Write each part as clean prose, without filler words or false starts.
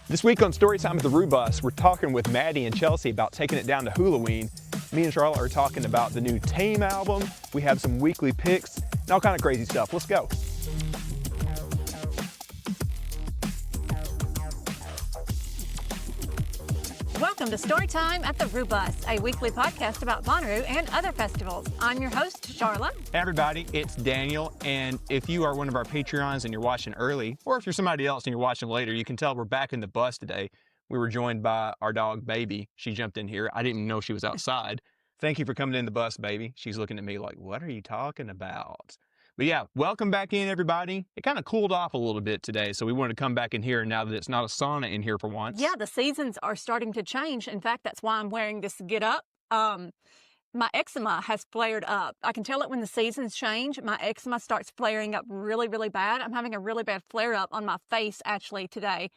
This week on Storytime at the Rubus, we're talking with Matty and Chelsea about taking it down to Hulaween. Me and Sharla are talking about the new Tame album. We have some weekly picks and all kind of crazy stuff. Let's go. Welcome to Storytime at the Rubus, a weekly podcast about Bonnaroo and other festivals. I'm your host, Sharla. Hey everybody, it's Daniel, and if you are one of our Patreons and you're watching early, or if you're somebody else and you're watching later, you can tell we're back in the bus today. We were joined by our dog, Baby. She jumped in here. I didn't know she was outside. Thank you for coming in the bus, Baby. She's looking at me like, what are you talking about? But yeah, welcome back in, everybody. It kind of cooled off a little bit today, so we wanted to come back in here now that it's not a sauna in here for once. Yeah, the seasons are starting to change. In fact, that's why I'm wearing this get-up. My eczema has flared up. I can tell it when the seasons change. My eczema starts flaring up really, really bad. I'm having a really bad flare-up on my face, actually, today.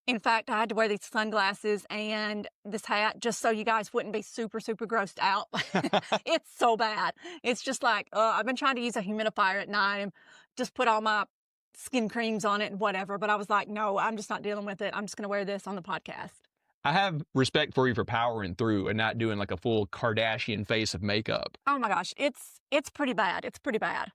In fact, I had to wear these sunglasses and this hat just so you guys wouldn't be super, super grossed out. It's so bad. It's just like, I've been trying to use a humidifier at night and just put all my skin creams on it and whatever. But I was like, no, I'm just not dealing with it. I'm just going to wear this on the podcast. I have respect for you for powering through and not doing like a full Kardashian face of makeup. Oh my gosh, it's pretty bad. It's pretty bad.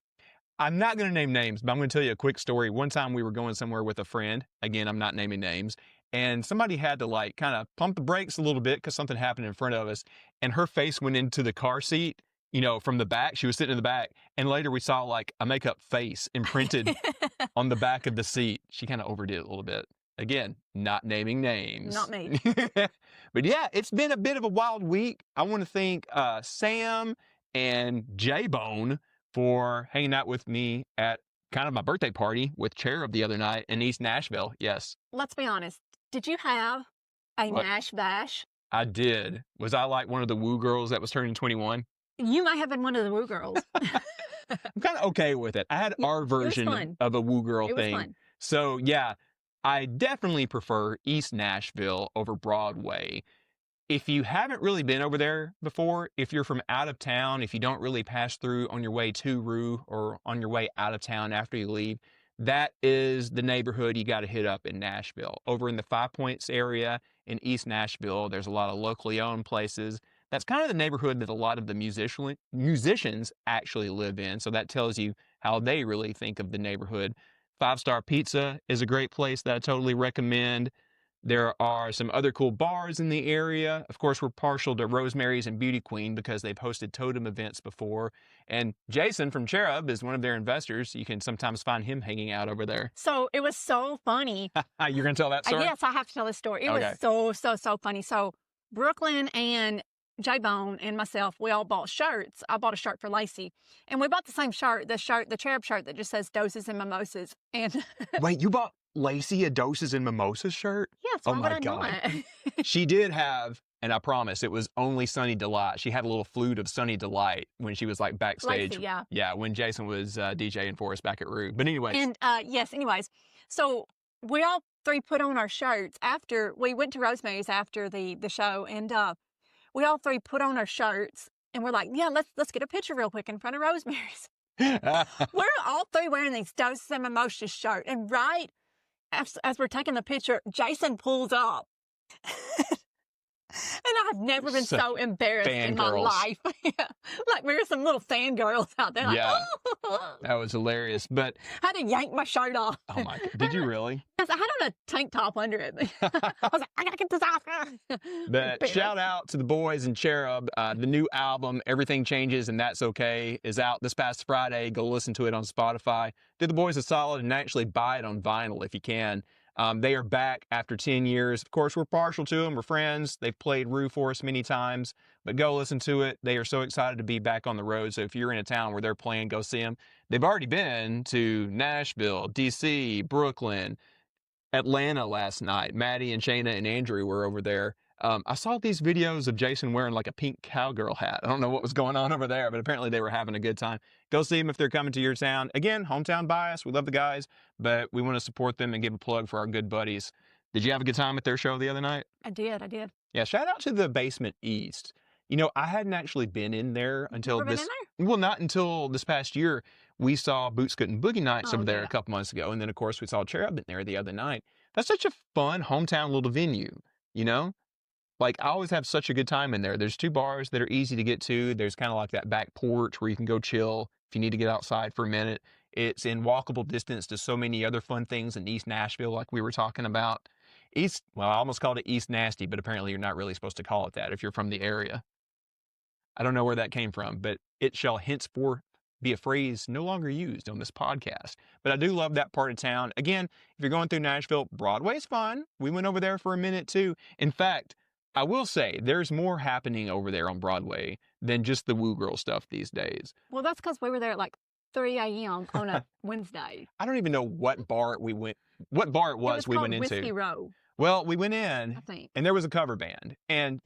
I'm not going to name names, but I'm going to tell you a quick story. One time we were going somewhere with a friend. Again, I'm not naming names. And somebody had to like kind of pump the brakes a little bit because something happened in front of us. And her face went into the car seat, you know, from the back. She was sitting in the back. And later we saw like a makeup face imprinted on the back of the seat. She kind of overdid it a little bit. Again, not naming names. Not me. But yeah, it's been a bit of a wild week. I want to thank Sam and J-Bone for hanging out with me at kind of my birthday party with Cherub the other night in East Nashville. Yes. Let's be honest. Did you have a What? Nash Bash? I did. Was I like one of the woo girls that was turning 21? You might have been one of the woo girls. I'm kind of okay with it. I had our version fun. of a woo girl It was thing. fun. So yeah, I definitely prefer East Nashville over Broadway. If you haven't really been over there before, if you're from out of town, if you don't really pass through on your way to Rue or on your way out of town after you leave, that is the neighborhood you got to hit up in Nashville. Over in the Five Points area in East Nashville, there's a lot of locally owned places. That's kind of the neighborhood that a lot of the musicians actually live in. So that tells you how they really think of the neighborhood. Five Star Pizza is a great place that I totally recommend. There are some other cool bars in the area. Of course, we're partial to Rosemary's and Beauty Queen because they've hosted totem events before. And Jason from Cherub is one of their investors. You can sometimes find him hanging out over there. So it was so funny. You're going to tell that story? Yes, I have to tell this story. It Okay. was so funny. So Brooklyn and J-Bone and myself, we all bought shirts. I bought a shirt for Lacey. And we bought the same shirt, the Cherub shirt that just says Doses and Mimosas. And Wait, you bought Lacey a Doses and Mimosas shirt? yes, Oh why my would I God. not? She did have, and I promise, it was only Sunny Delight. She had a little flute of Sunny Delight when she was like backstage. Lacey, yeah. Yeah, when Jason was DJing for us back at Rue. But anyways. And yes, anyways, so we all three put on our shirts after we went to Rosemary's after the show, and we all three put on our shirts, and we're like, yeah, let's get a picture real quick in front of Rosemary's. We're all three wearing these Doses and Mimosas shirt, and right as we're taking the picture, Jason pulls up. And I've never been so embarrassed in my Fangirls. life. Yeah. Like we were some little fangirls out there. Like, Yeah. oh. That was hilarious. But, I had to yank my shirt off. oh my, did you really? Yes, I had on a tank top under it. I was like, I gotta get this off. But shout out to the boys in Cherub. The new album, Everything Changes and That's Okay, is out this past Friday. Go listen to it on Spotify. Do the boys a solid and actually buy it on vinyl if you can. They are back after 10 years. Of course, we're partial to them. We're friends. They've played Rue for us many times. But go listen to it. They are so excited to be back on the road. So if you're in a town where they're playing, go see them. They've already been to Nashville, D.C., Brooklyn, Atlanta last night. Maddie and Shayna and Andrew were over there. I saw these videos of Jason wearing like a pink cowgirl hat. I don't know what was going on over there, but apparently they were having a good time. Go see them if they're coming to your town. Again, hometown bias. We love the guys, but we want to support them and give a plug for our good buddies. Did you have a good time at their show the other night? I did. Yeah, shout out to the Basement East. You know, I hadn't actually been in there until Never been this. in Well, not until this past year. We saw Boot Scoot and Boogie Nights Oh, over there yeah. a couple months ago, and then of course we saw Cherub in there the other night. That's such a fun hometown little venue, you know? Like, I always have such a good time in there. There's 2 bars that are easy to get to. There's kinda like that back porch where you can go chill if you need to get outside for a minute. It's in walkable distance to so many other fun things in East Nashville like we were talking about. Well, I almost called it East Nasty, but apparently you're not really supposed to call it that if you're from the area. I don't know where that came from, but it shall henceforth be a phrase no longer used on this podcast. But I do love that part of town. Again, if you're going through Nashville, Broadway's fun. We went over there for a minute too. In fact, I will say there's more happening over there on Broadway than just the Woo Girl stuff these days. Well, that's because we were there at like 3 a.m. on a Wednesday. I don't even know what bar it was we went into. Whiskey Row. Well, we went in, I think. and there was a cover band. And,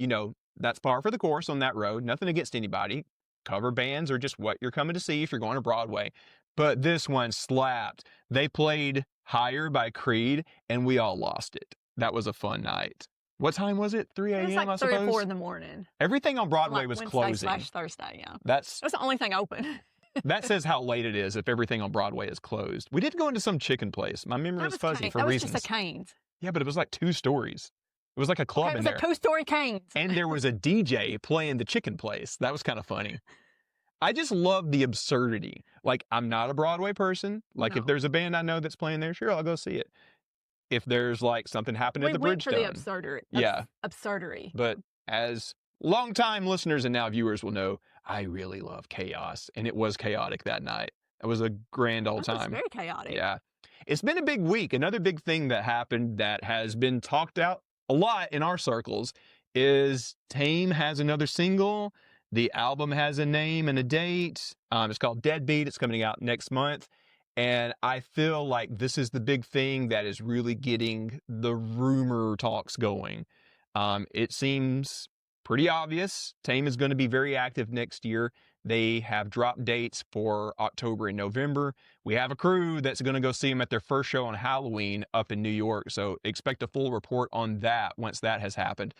that's par for the course on that road. Nothing against anybody. Cover bands are just what you're coming to see if you're going to Broadway. But this one slapped. They played Higher by Creed, and we all lost it. That was a fun night. What time was it? 3 a.m., It was like I 3 suppose? or 4 in the morning. Everything on Broadway Like was Wednesday closing. / Thursday, yeah. That was the only thing open. That says how late it is if everything on Broadway is closed. We did go into some chicken place. My memory is fuzzy for reasons. That was just a Cane's. Yeah, but it was like 2 stories. It was like a club in there. It was a 2-story Cane's. And there was a DJ playing the chicken place. That was kind of funny. I just love the absurdity. Like, I'm not a Broadway person. Like, if there's a band I know that's playing there, sure, I'll go see it. If there's like something happened at the Bridgestone. We went for the absurdery. But as longtime listeners and now viewers will know, I really love chaos. And it was chaotic that night. It was a grand old time. It was very chaotic. Yeah. It's been a big week. Another big thing that happened that has been talked out a lot in our circles is Tame has another single. The album has a name and a date. It's called Deadbeat. It's coming out next month. And I feel like this is the big thing that is really getting the rumor talks going. It seems pretty obvious. Tame is going to be very active next year. They have dropped dates for October and November. We have a crew that's going to go see them at their first show on Hulaween up in New York. So expect a full report on that once that has happened.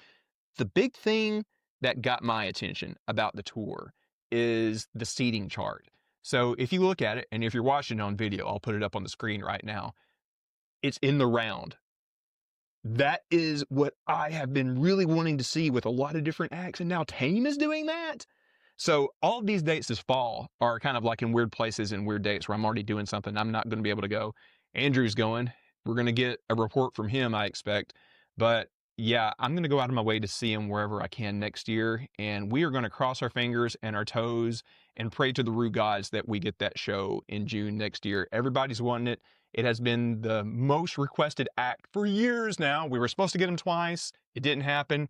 The big thing that got my attention about the tour is the seating chart. So if you look at it, and if you're watching it on video, I'll put it up on the screen right now. It's in the round. That is what I have been really wanting to see with a lot of different acts, and now Tame is doing that. So all of these dates this fall are kind of like in weird places and weird dates where I'm already doing something. I'm not going to be able to go. Andrew's going. We're going to get a report from him, I expect. But yeah, I'm going to go out of my way to see him wherever I can next year. And we are going to cross our fingers and our toes and pray to the Rue gods that we get that show in June next year. Everybody's wanting it. It has been the most requested act for years now. We were supposed to get him twice. It didn't happen.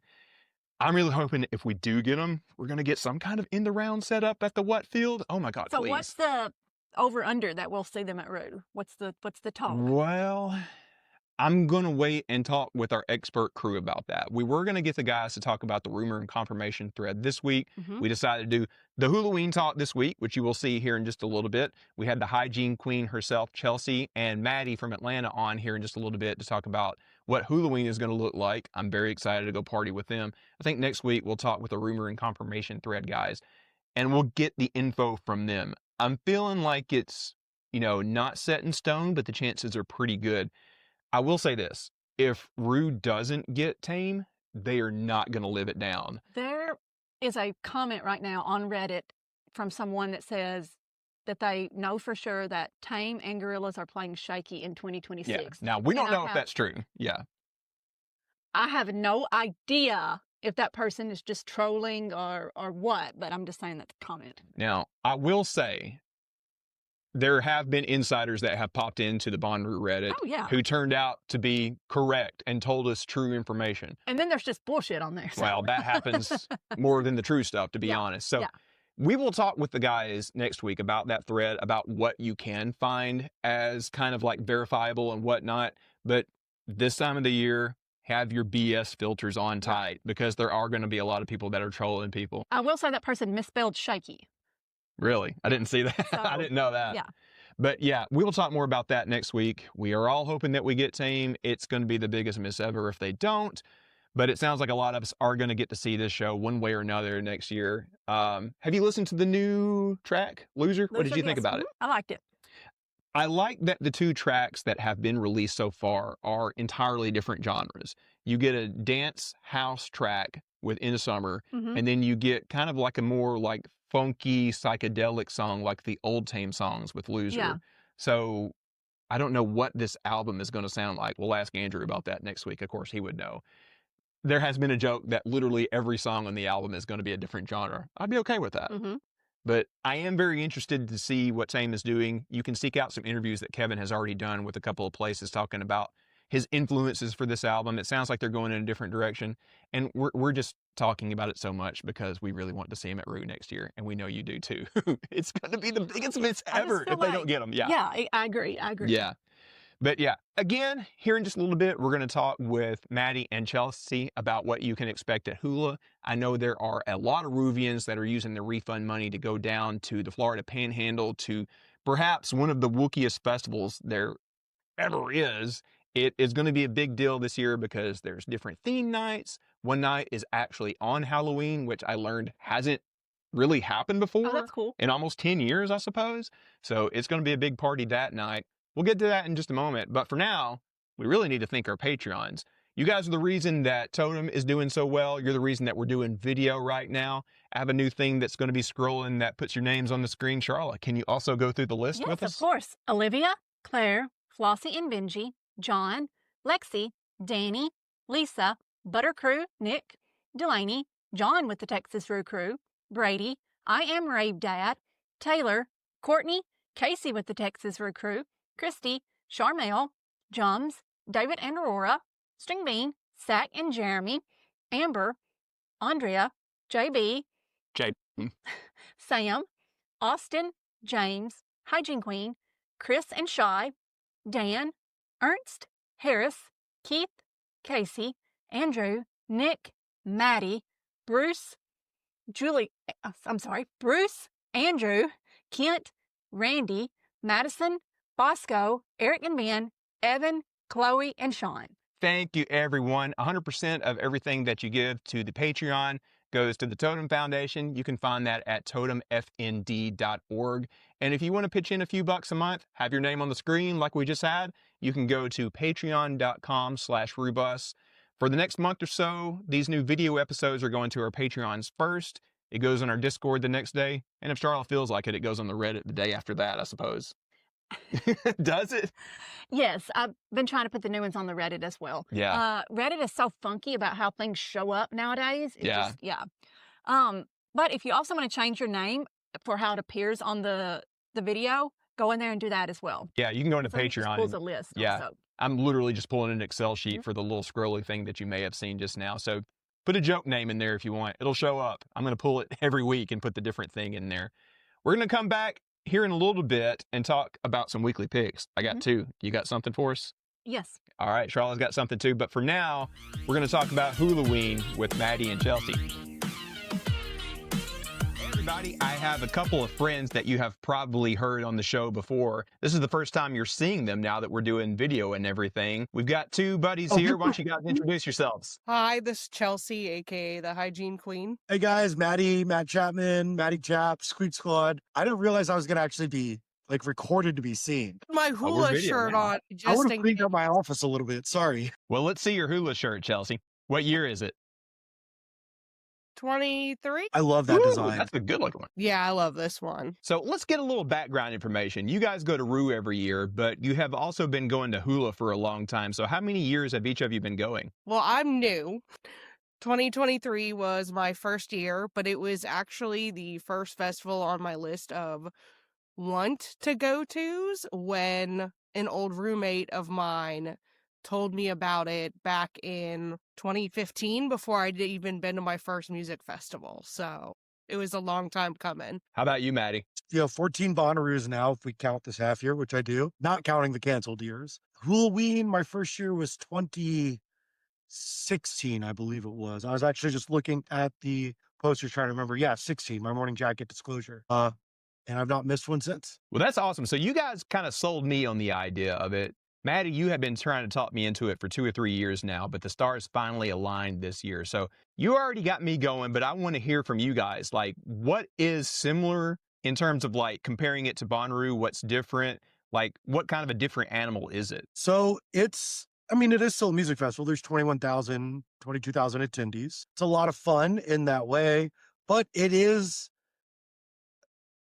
I'm really hoping if we do get them, we're going to get some kind of in the round set up at the What Field. Oh my God, so please. So what's the over under that we'll see them at Rue? What's the talk? Well, I'm going to wait and talk with our expert crew about that. We were going to get the guys to talk about the rumor and confirmation thread this week. Mm-hmm. We decided to do the Hulaween talk this week, which you will see here in just a little bit. We had the hygiene queen herself, Chelsea and Matty from Atlanta on here in just a little bit to talk about what Hulaween is going to look like. I'm very excited to go party with them. I think next week we'll talk with the rumor and confirmation thread guys, and we'll get the info from them. I'm feeling like it's, not set in stone, but the chances are pretty good. I will say this. If Rue doesn't get Tame, they are not going to live it down. There is a comment right now on Reddit from someone that says that they know for sure that Tame and Gorillaz are playing Shaky in 2026. Yeah. Now, we don't know if that's true. Yeah. I have no idea if that person is just trolling or what, but I'm just saying that's a comment. Now, I will say there have been insiders that have popped into the Bonnaroo Reddit who turned out to be correct and told us true information. And then there's just bullshit on there. So. Well, that happens more than the true stuff, to be honest. So we will talk with the guys next week about that thread, about what you can find as kind of like verifiable and whatnot. But this time of the year, have your BS filters on tight because there are going to be a lot of people that are trolling people. I will say that person misspelled Shaky. Really? I didn't see that. So, I didn't know that. Yeah. But yeah, we will talk more about that next week. We are all hoping that we get Tame. It's going to be the biggest miss ever if they don't. But it sounds like a lot of us are going to get to see this show one way or another next year. Have you listened to the new track, Loser? What did you think about it? I liked it. I like that the 2 tracks that have been released so far are entirely different genres. You get a dance house track with In the Summer, Mhm. and then you get kind of like a more like funky psychedelic song like the old Tame songs with Loser. Yeah. So I don't know what this album is going to sound like. We'll ask Andrew about that next week. Of course, he would know. There has been a joke that literally every song on the album is going to be a different genre. I'd be okay with that. Mhm. But I am very interested to see what Tame is doing. You can seek out some interviews that Kevin has already done with a couple of places talking about his influences for this album. It sounds like they're going in a different direction. And we're just talking about it so much because we really want to see him at Rue next year. And we know you do too. It's going to be the biggest miss I just ever feel if they like- don't get him. Yeah. Yeah, I agree. I agree. Yeah. But yeah, again, here in just a little bit, we're going to talk with Matty and Chelsea about what you can expect at Hula. I know there are a lot of Ruvians that are using the refund money to go down to the Florida Panhandle to perhaps one of the wookiest festivals there ever is. It is going to be a big deal this year because there's different theme nights. One night is actually on Hulaween, which I learned hasn't really happened Oh, before that's cool. in almost 10 years, I suppose. So it's going to be a big party that night. We'll get to that in just a moment. But for now, we really need to thank our Patreons. You guys are the reason that Totem is doing so well. You're the reason that we're doing video right now. I have a new thing that's going to be scrolling that puts your names on the screen. Charla, can you also go through the list Yes, with of us? course. Olivia, Claire, Flossie and Benji, John, Lexi, Danny, Lisa, Butter Crew, Nick, Delaney, John with the Texas Roo Crew, Brady, I Am Rave Dad, Taylor, Courtney, Casey with the Texas Roo Crew, Christy, Charmel, Jums, David and Aurora, String Bean, Zach and Jeremy, Amber, Andrea, JB, Jay. Sam, Austin, James, Hygiene Queen, Chris and Shy, Dan, Ernst, Harris, Keith, Casey, Andrew, Nick, Maddie, Bruce, Bruce, Andrew, Kent, Randy, Madison, Bosco, Eric and Ben, Evan, Chloe, and Sean. Thank you, everyone. 100% of everything that you give to the Patreon goes to the Totem Foundation. You can find that at totemfnd.org. And if you want to pitch in a few bucks a month, have your name on the screen like we just had, you can go to patreon.com/Rubus. For the next month or so, these new video episodes are going to our Patreons first. It goes on our Discord the next day. And if Charlotte feels like it goes on the Reddit the day after that, I suppose. Does it? Yes, I've been trying to put the new ones on the Reddit as well. Yeah. Reddit is so funky about how things show up nowadays. Yeah. But if you also want to change your name for how it appears on the video, go in there and do that as well. Yeah, you can go into So it just Patreon. pulls a list. Yeah. Also. I'm literally just pulling an Excel sheet for the little scrolly thing that you may have seen just now. So put a joke name in there if you want. It'll show up. I'm going to pull it every week and put the different thing in there. We're going to come back here in a little bit and talk about some weekly picks. I got two. You got something for us? Yes. All right, Charlotte's got something too. But for now, we're going to talk about Hulaween with Matty and Chelsea. Everybody, I have a couple of friends that you have probably heard on the show before. This is the first time you're seeing them now that we're doing video and everything. We've got two buddies here. Why don't you guys introduce yourselves? Hi, this is Chelsea, aka the Hygiene Queen. Hey guys, Matt Chapman, Matty Chap, Squeak Squad. I didn't realize I was gonna actually be recorded to be seen. My we're Hula video shirt now. on. I Just would in have cleaned case. up my office a little bit. Sorry. Well, let's see your Hula shirt, Chelsea. What year is it? 23? I love that Ooh, design. That's a good looking one. Yeah, I love this one. So let's get a little background information. You guys go to Rue every year, but you have also been going to Hula for a long time. So how many years have each of you been going? Well, I'm new. 2023 was my first year, but it was actually the first festival on my list of want to go tos when an old roommate of mine told me about it back in 2015 before I'd even been to my first music festival. So it was a long time coming. How about you, Maddie? 14 Bonnaroos now, if we count this half year, which I do, not counting the canceled years. Hulaween, my first year was 2016, I believe it was. I was actually just looking at the poster trying to remember. Yeah, 16, my morning jacket disclosure. And I've not missed one since. Well, that's awesome. So you guys kind of sold me on the idea of it. Maddie, you have been trying to talk me into it for 2 or 3 years now, but the stars finally aligned this year. So you already got me going, but I want to hear from you guys. Like, what is similar in terms of like comparing it to Bonnaroo? What's different? Like, what kind of a different animal is it? So it is still a music festival. There's 21,000, 22,000 attendees. It's a lot of fun in that way, but it is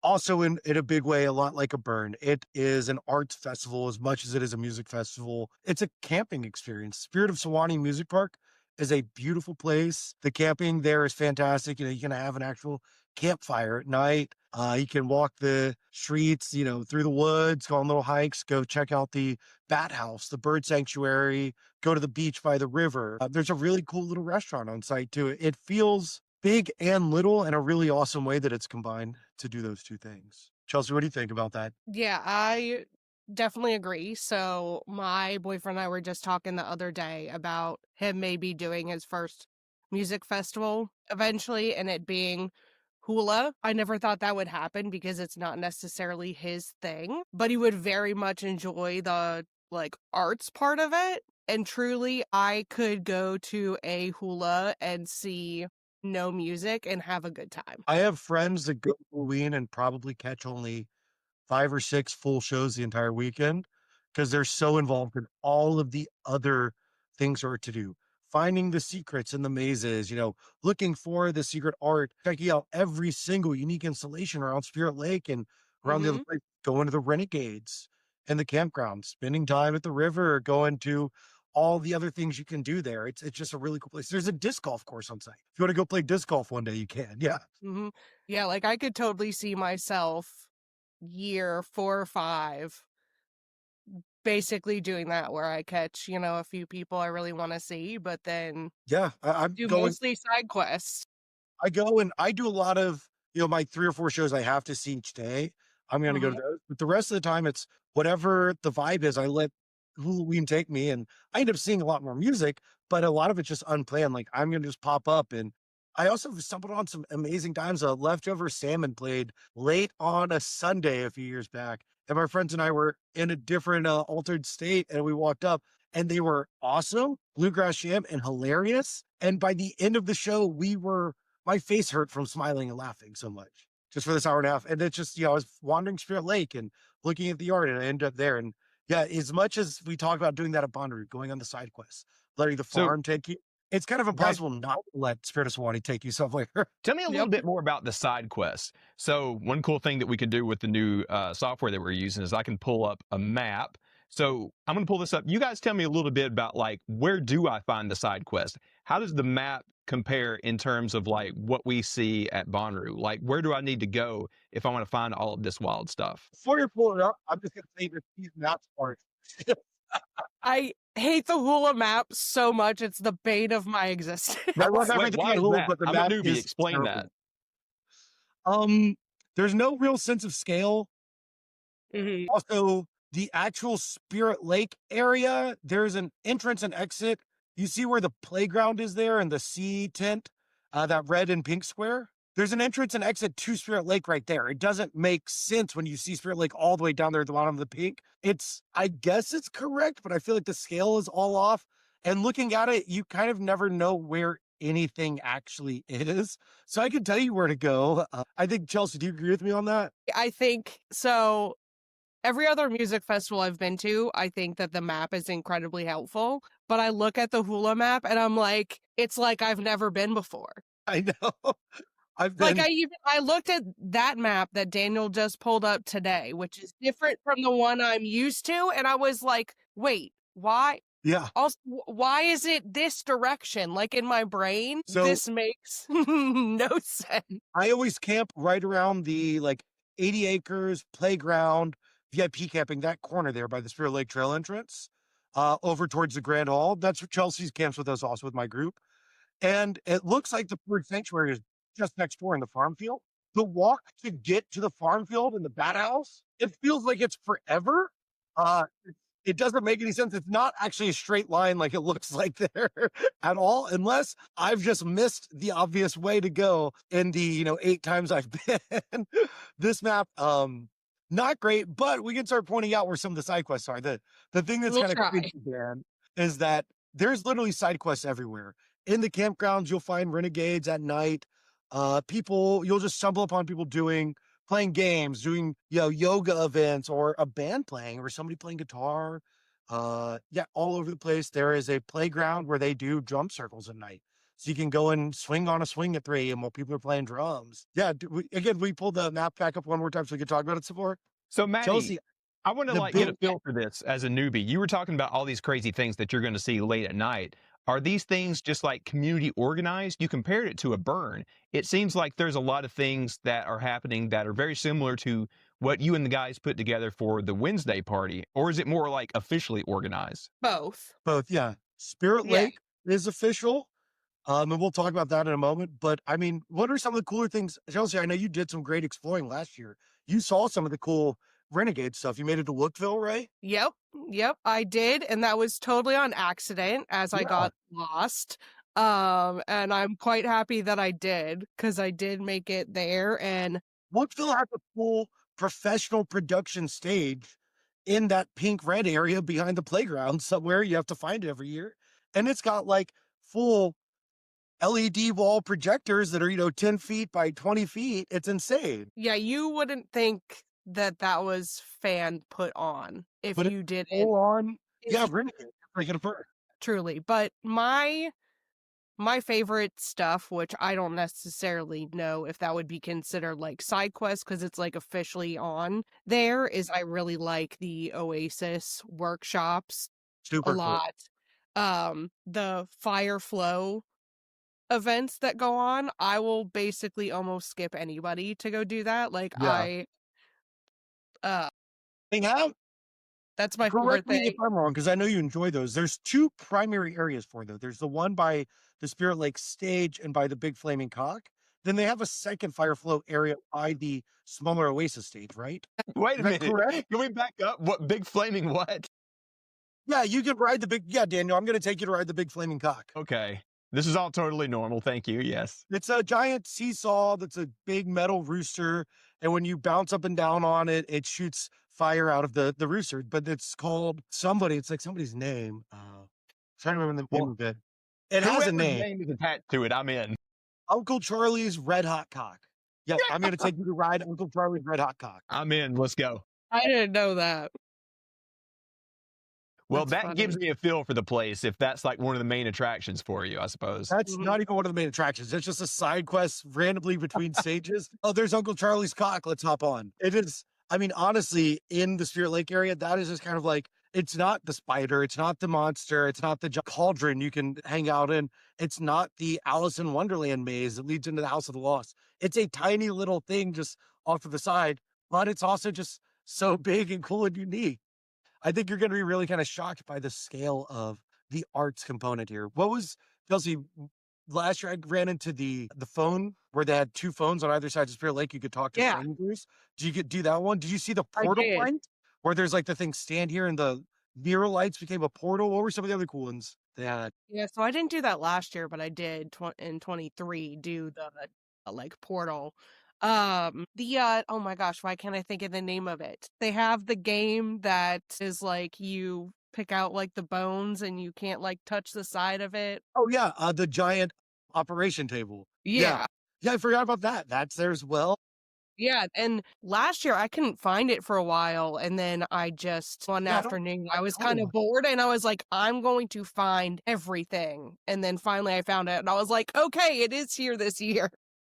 also in a big way, a lot like a burn. It is an arts festival as much as it is a music festival. It's a camping experience. Spirit of Sewanee Music Park is a beautiful place. The camping there is fantastic. You can have an actual campfire at night. You can walk the streets, through the woods, go on little hikes, go check out the bat house, the bird sanctuary, go to the beach by the river. There's a really cool little restaurant on site too. It feels big and little in a really awesome way that it's combined to do those two things. Chelsea, what do you think about that? Yeah, I definitely agree. So my boyfriend and I were just talking the other day about him maybe doing his first music festival eventually and it being Hula. I never thought that would happen because it's not necessarily his thing, but he would very much enjoy the arts part of it. And truly, I could go to a Hula and see no music and have a good time. I have friends that go to Hulaween and probably catch only 5 or 6 full shows the entire weekend because they're so involved in all of the other things there are to do. Finding the secrets in the mazes, looking for the secret art, checking out every single unique installation around Spirit Lake and around the other place, going to the Renegades and the campground, spending time at the river, going to all the other things you can do there. It's just a really cool place. There's a disc golf course on site. If you want to go play disc golf one day, you can. Yeah. Mm-hmm. Yeah, I could totally see myself year 4 or 5 basically doing that where I catch, a few people I really want to see, but then Yeah, I'm do going. mostly side quests. I go and I do a lot of, my 3 or 4 shows I have to see each day. I'm going to go to those, but the rest of the time it's whatever the vibe is. I let Hulaween take me, and I end up seeing a lot more music, but a lot of it's just unplanned. Like I'm going to just pop up, and I also stumbled on some amazing times. Leftover Salmon played late on a Sunday a few years back, and my friends and I were in a different altered state, and we walked up, and they were awesome, bluegrass jam, and hilarious. And by the end of the show, my face hurt from smiling and laughing so much just for this hour and a half. And it's just, I was wandering Spirit Lake and looking at the art, and I ended up there. And yeah, as much as we talk about doing that at Bonnaroo, going on the side quests, letting the farm take you, it's kind of impossible not to let Spirit of Sewanee take you somewhere. Tell me a little bit more about the side quests. So one cool thing that we can do with the new software that we're using is I can pull up a map. So I'm going to pull this up. You guys tell me a little bit about where do I find the side quest? How does the map compare in terms of what we see at Bonnaroo? Where do I need to go if I want to find all of this wild stuff? Before you're pulling it up, I'm just going to say that these maps are I hate the Hula map so much. It's the bane of my existence. I love Wait, everything why in is Hula, that? but the I'm map a newbie. is Explain terrible. that. There's no real sense of scale. Mhm. Also, the actual Spirit Lake area, there's an entrance and exit. You see where the playground is there and the sea tent, that red and pink square? There's an entrance and exit to Spirit Lake right there. It doesn't make sense when you see Spirit Lake all the way down there at the bottom of the pink. I guess it's correct, but I feel like the scale is all off. And looking at it, you kind of never know where anything actually is. So I can tell you where to go. I think, Chelsea, do you agree with me on that? I think so. Every other music festival I've been to, I think that the map is incredibly helpful. But I look at the Hula map and I'm like, it's like I've never been before. I know. I've been. I looked at that map that Daniel just pulled up today, which is different from the one I'm used to, and I was like, wait, why? Yeah. Also, why is it this direction? In my brain, So- this makes no sense. I always camp right around the 80 acres playground, VIP camping, that corner there by the Spirit Lake Trail entrance, over towards the Grand Hall. That's where Chelsea's camps with us, also with my group. And it looks like the bird sanctuary is just next door in the farm field. The walk to get to the farm field and the bat house, it feels like it's forever. It doesn't make any sense. It's not actually a straight line like it looks like there at all, unless I've just missed the obvious way to go in the 8 times I've been. This map, not great, but we can start pointing out where some of the side quests are. The thing that's We'll kind of try. crazy, Dan, is that there's literally side quests everywhere. In the campgrounds, you'll find renegades at night. You'll just stumble upon people doing playing games, doing, yoga events, or a band playing, or somebody playing guitar. Yeah, all over the place. There is a playground where they do drum circles at night. So you can go and swing on a swing at 3 a.m. while people are playing drums. Yeah, we pulled the map back up one more time so we could talk about it some more. So, Matty, Chelsea, I want to the get a big feel for this as a newbie. You were talking about all these crazy things that you're going to see late at night. Are these things just like community organized? You compared it to a burn. It seems like there's a lot of things that are happening that are very similar to what you and the guys put together for the Wednesday party. Or is it more like officially organized? Both. yeah. Spirit Yeah. Lake is official. And we'll talk about that in a moment. But I mean, what are some of the cooler things? Chelsea, I know you did some great exploring last year. You saw some of the cool Renegade stuff. You made it to Lookville, right? Yep, I did, and that was totally on accident as I Yeah. got lost. And I'm quite happy that I did, because I did make it there. And Lookville has a full professional production stage in that pink red area behind the playground somewhere. You have to find it every year. And it's got like full LED wall projectors that are, 10 feet by 20 feet. It's insane. yeah, you wouldn't think that that was fan put on if But you didn't. Full on. if Yeah, you- Renegade. Like it apart. truly. But my favorite stuff, which I don't necessarily know if that would be considered like side quests because it's like officially on there, is I really like the Oasis workshops Super a cool. lot. The Fire Flow events that go on, I will basically almost skip anybody to go do that. Like Yeah. Hang out. that's my favorite Correct me thing. if I'm wrong, because I know you enjoy those. There's 2 primary areas for those. There's the one by the Spirit Lake stage and by the big flaming cock. Then they have a second fire flow area by the smaller Oasis stage, right? Wait a Is that minute. correct? Can we back up? What big flaming what? Yeah, you can ride the big. Yeah, Daniel, I'm going to take you to ride the big flaming cock. Okay. This is all totally normal. Thank you. Yes. It's a giant seesaw that's a big metal rooster, and when you bounce up and down on it, it shoots fire out of the rooster. But it's called somebody. It's like somebody's name. Trying to remember the name of it. It has a Whoever's name. name is attached to it. I'm in. Uncle Charlie's Red Hot Cock. Yeah, I'm going to take you to ride Uncle Charlie's Red Hot Cock. I'm in. Let's go. I didn't know that. Well, That's that gives funny. me a feel for the place if that's like one of the main attractions for you, I suppose. That's Mhm. not even one of the main attractions. It's just a side quest randomly between stages. Oh, there's Uncle Charlie's Cock. Let's hop on. It is, I mean, honestly, in the Spirit Lake area, that is just kind of like, it's not the spider. It's not the monster. It's not the cauldron you can hang out in. It's not the Alice in Wonderland maze that leads into the House of the Lost. It's a tiny little thing just off to the side, but it's also just so big and cool and unique. I think you're going to be really kind of shocked by the scale of the arts component here. What was, Chelsea, last year I ran into the phone where they had 2 phones on either side of Spirit Lake. You could talk to Yeah. strangers. Did you do that one? Did you see the I portal did. light where there's like the thing stand here and the mirror lights became a portal? What were some of the other cool ones they had? Yeah, so I didn't do that last year, but I did in 23 do the like portal. Oh my gosh, why can't I think of the name of it? They have the game that is like you pick out like the bones and you can't like touch the side of it. Oh yeah, the giant operation table. Yeah. Yeah, I forgot about that. That's there as well. Yeah, and last year I couldn't find it for a while, and then I just one Yeah, afternoon I was I kind don't- of bored, and I was like, I'm going to find everything. And then finally I found it, and I was like, okay, it is here this year.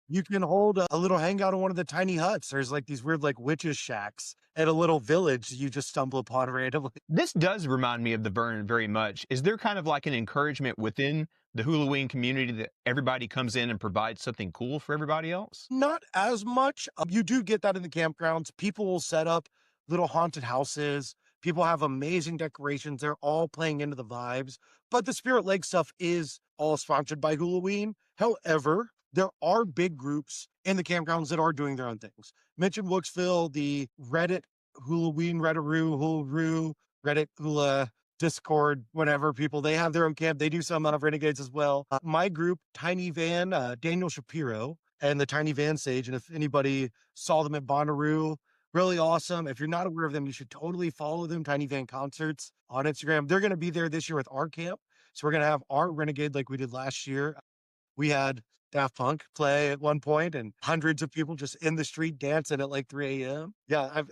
You can hold a little hangout in one of the tiny huts. There's like these weird like witches shacks at a little village you just stumble upon randomly. This does remind me of the Burn very much. Is there kind of like an encouragement within the Hulaween community that everybody comes in and provides something cool for everybody else? Not as much. You do get that in the campgrounds. People will set up little haunted houses. People have amazing decorations. They're all playing into the vibes. But the Spirit Lake stuff is all sponsored by Hulaween. However, there are big groups in the campgrounds that are doing their own things. Mention Wooksville, the Reddit, Hulaween, Reddaroo, Hularoo, Reddit, Hula, Discord, whatever people, they have their own camp. They do some Renegades as well. My group, Tiny Van, Daniel Shapiro, and the Tiny Van Sage. And if anybody saw them at Bonnaroo, really awesome. If you're not aware of them, you should totally follow them, Tiny Van Concerts on Instagram. They're going to be there this year with our camp. So we're going to have our Renegade like we did last year. We had Daft Punk play at one point and hundreds of people just in the street dancing at like 3 a.m. Yeah,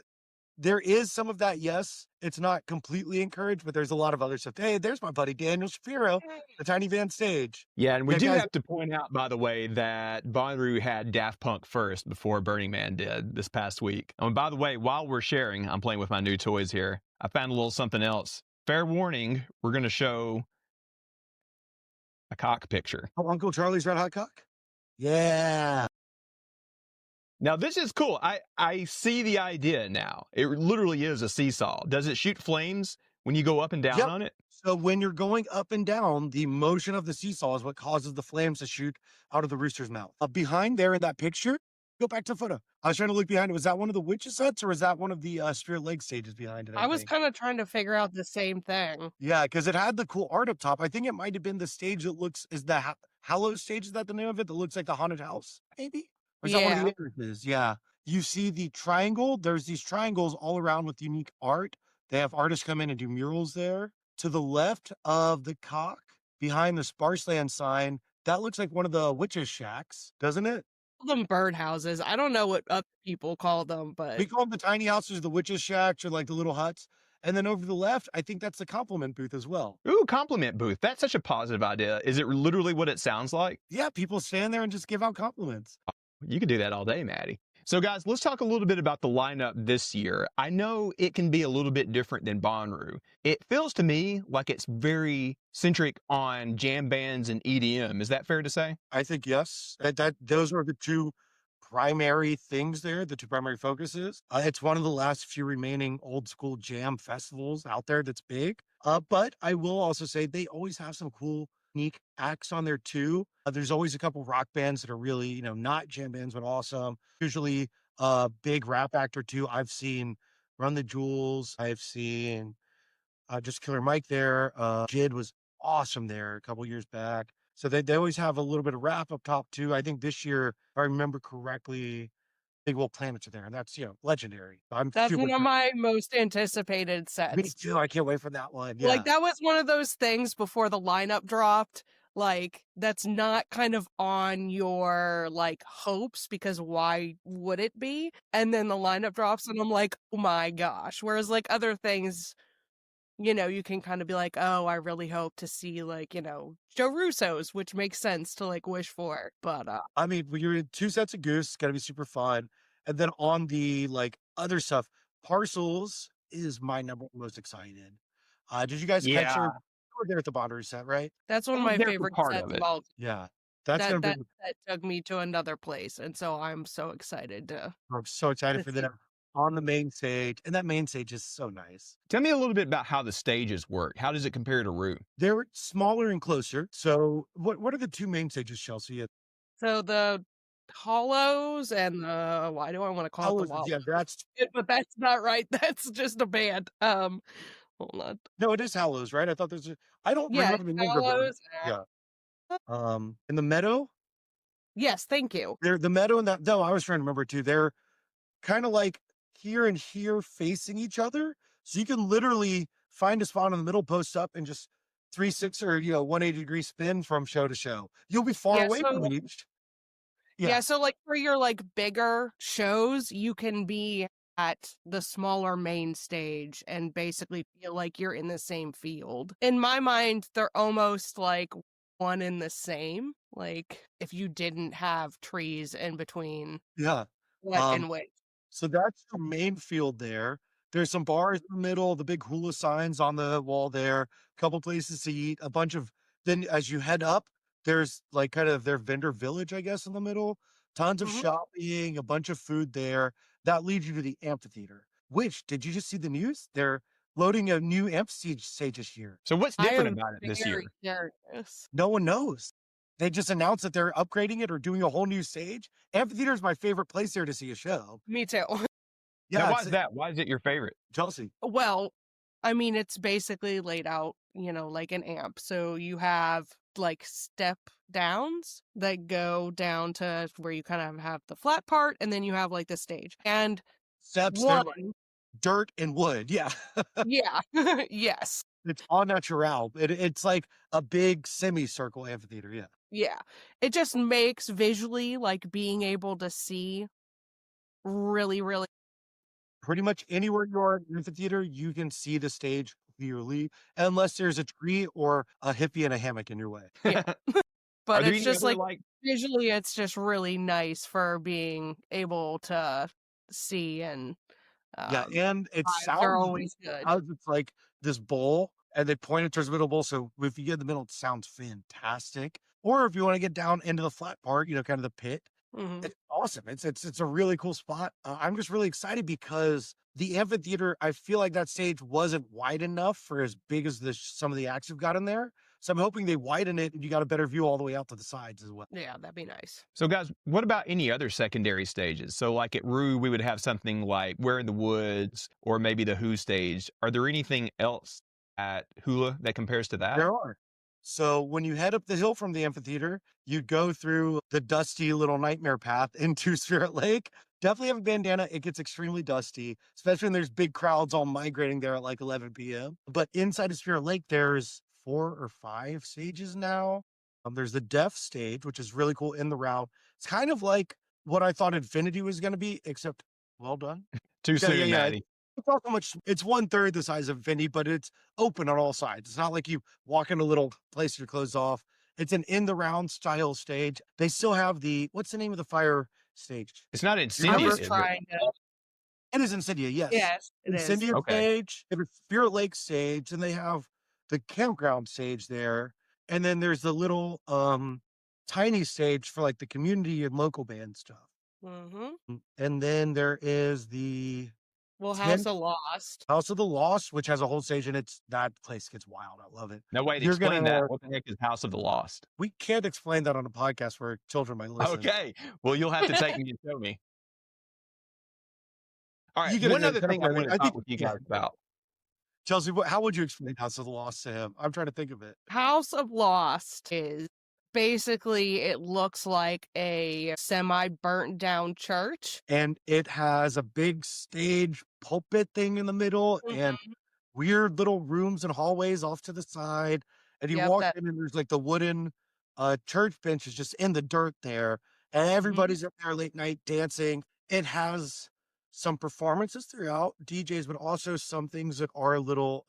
there is some of that, yes. It's not completely encouraged, but there's a lot of other stuff. Hey, there's my buddy Daniel Shapiro, the Tiny Van stage. Yeah, and we Yeah, do guys, have to point out, by the way, that Bonnaroo had Daft Punk first before Burning Man did this past week. And by the way, while we're sharing, I'm playing with my new toys here. I found a little something else. Fair warning, we're going to show a cock picture. oh, Uncle Charlie's Red Hot Cock? Yeah. Now, this is cool. I see the idea now. It literally is a seesaw. Does it shoot flames when you go up and down Yep. on it? So when you're going up and down, the motion of the seesaw is what causes the flames to shoot out of the rooster's mouth. Behind there in that picture, go back to the photo. I was trying to look behind it. Was that one of the witches' huts or was that one of the Spirit Lake stages behind it? I was think? kind of trying to figure out the same thing. Yeah, because it had the cool art up top. I think it might have been the stage that looks, is the Hallows stage, is that the name of it? That looks like the haunted house, maybe? Or is that one of the entrances? Yeah. You see the triangle. There's these triangles all around with unique art. They have artists come in and do murals there. To the left of the cock, behind the Sparsland sign, that looks like one of the witches' shacks, doesn't it? Call them birdhouses. I don't know what other people call them, but We call them the tiny houses, the witches' shacks, or like the little huts. And then over to the left, I think that's the compliment booth as well. Ooh, compliment booth. That's such a positive idea. Is it literally what it sounds like? Yeah, people stand there and just give out compliments. You could do that all day, Maddie. So, guys, let's talk a little bit about the lineup this year. I know it can be a little bit different than Bonnaroo. It feels to me like it's very centric on jam bands and EDM. Is that fair to say? I think yes. Those are the two primary things there, the two primary focuses. It's one of the last few remaining old school jam festivals out there that's big. But I will also say they always have some cool, unique acts on there too. There's always a couple rock bands that are really, not jam bands, but awesome. Usually a big rap act or two. I've seen Run the Jewels. I've seen just Killer Mike there. Jid was awesome there a couple years back. So they always have a little bit of rap up top too. I think this year, if I remember correctly, Big Wolf Planets are there, and that's legendary. that's one of my most anticipated Me sets. too. I can't wait for that one. Yeah. Like that was one of those things before the lineup dropped. Like that's not kind of on your like hopes because why would it be? And then the lineup drops and I'm like, oh my gosh. Whereas like other things, you can kind of be like, oh, I really hope to see like, Joe Russo's, which makes sense to like wish for. But I mean, when you're in two sets of Goose, it's gotta be super fun. And then on the like other stuff, Parcels is my number one most excited. Did you guys catch Yeah. her? You were there at the Bonnaroo set, right? that's one of I was my there for favorite part sets of of it. all. Yeah. That's That gonna that be that took me to another place, and so I'm so excited to I'm so excited for see. them on the main stage. And that main stage is so nice. Tell me a little bit about how the stages work. How does it compare to Roo? They're smaller and closer. So what are the two main stages, Chelsea? So the Hollows and the why do I want to call it the Wallows? Yeah, that's But that's not right. That's just a band. Hold on. no, it is Hallows, right? I thought I don't Yeah, remember the name of it. Hollows. Yeah. In the meadow, Yes, thank you. they're the meadow and that. No, I was trying to remember too. They're kind of like here and here facing each other, so you can literally find a spot in the middle, post up, and just 360 or 180-degree spin from show to show. You'll be far Yeah, away so from each. yeah, so like for your like bigger shows, you can be at the smaller main stage and basically feel like you're in the same field. In my mind, they're almost like one in the same. Like if you didn't have trees in between Yeah. what Um, and which. So that's your main field there. There's some bars in the middle, the big Hula signs on the wall there, a couple places to eat, a bunch of then as you head up, there's like kind of their vendor village, I guess, in the middle. Tons of Mhm. shopping, a bunch of food there. That leads you to the amphitheater. Which did you just see the news? They're loading a new amphitheater this year. So, what's I different am about it this year? very curious. No one knows. They just announced that they're upgrading it or doing a whole new stage. Amphitheater is my favorite place there to see a show. Me too. Now, Yeah, why is that? Why is it your favorite? Chelsea. Well, I mean, it's basically laid out, like an amp. So you have like step downs that go down to where you kind of have the flat part, and then you have like the stage. And Steps, they're one, like dirt and wood. Yeah. yeah, yes. It's all natural. It's like a big semicircle amphitheater. Yeah. Yeah. It just makes visually, like, being able to see really, really Pretty much anywhere you are in the amphitheater, you can see the stage clearly, unless there's a tree or a hippie in a hammock in your way. Yeah. Are But there it's any just, other, like, visually, it's just really nice for being able to see and, Yeah, and it vibes are sounds always good. it's like this bowl, and they point it towards the middle bowl, so if you get in the middle, it sounds fantastic. Or if you wanna get down into the flat part, kind of the pit, Mhm. it's awesome. It's a really cool spot. I'm just really excited because the amphitheater, I feel like that stage wasn't wide enough for as big as some of the acts have got in there. So I'm hoping they widen it and you got a better view all the way out to the sides as well. Yeah, that'd be nice. So, guys, what about any other secondary stages? So, like at Rue, we would have something like Where in the Woods or maybe the Who stage. Are there anything else at Hula that compares to that? There are. So when you head up the hill from the amphitheater, you go through the dusty little nightmare path into Spirit Lake. Definitely have a bandana. It gets extremely dusty, especially when there's big crowds all migrating there at like 11 p.m. But inside of Spirit Lake, there's 4 or 5 stages now. There's the Death stage, which is really cool in the route. It's kind of like what I thought Infinity was going to be, except well done. Too Yeah, yeah, soon, yeah. Maddie. It's not so much. It's 1/3 the size of Infinity, but it's open on all sides. It's not like you walk in a little place you're closed off. It's an in the round style stage. They still have what's the name of the fire stage? It's not I Insidious, was is it? trying to It is Insidia, yes. Yes, it is. Insidia Okay. stage, they have a Spirit Lake stage, and they have the campground stage there. And then there's the little tiny stage for like the community and local band stuff. Mhm. And then there is the Well, Ten- House of Lost. House of the Lost, which has a whole stage, and that place gets wild. I love it. No, wait, You're explain gonna- that. What the heck is House of the Lost? We can't explain that on a podcast where children might listen. Okay. Well, you'll have to take me and show me. All You right. get One a other thing I definitely- want to I talk think- with you yeah. guys about. Chelsea, how would you explain House of the Lost to him? I'm trying to think of it. House of Lost is basically, it looks like a semi burnt down church. And it has a big stage pulpit thing in the middle and weird little rooms and hallways off to the side. And you Yep, walk that- in and there's like the wooden church benches just in the dirt there. And everybody's up there late night dancing. It has some performances throughout, DJs, but also some things that are a little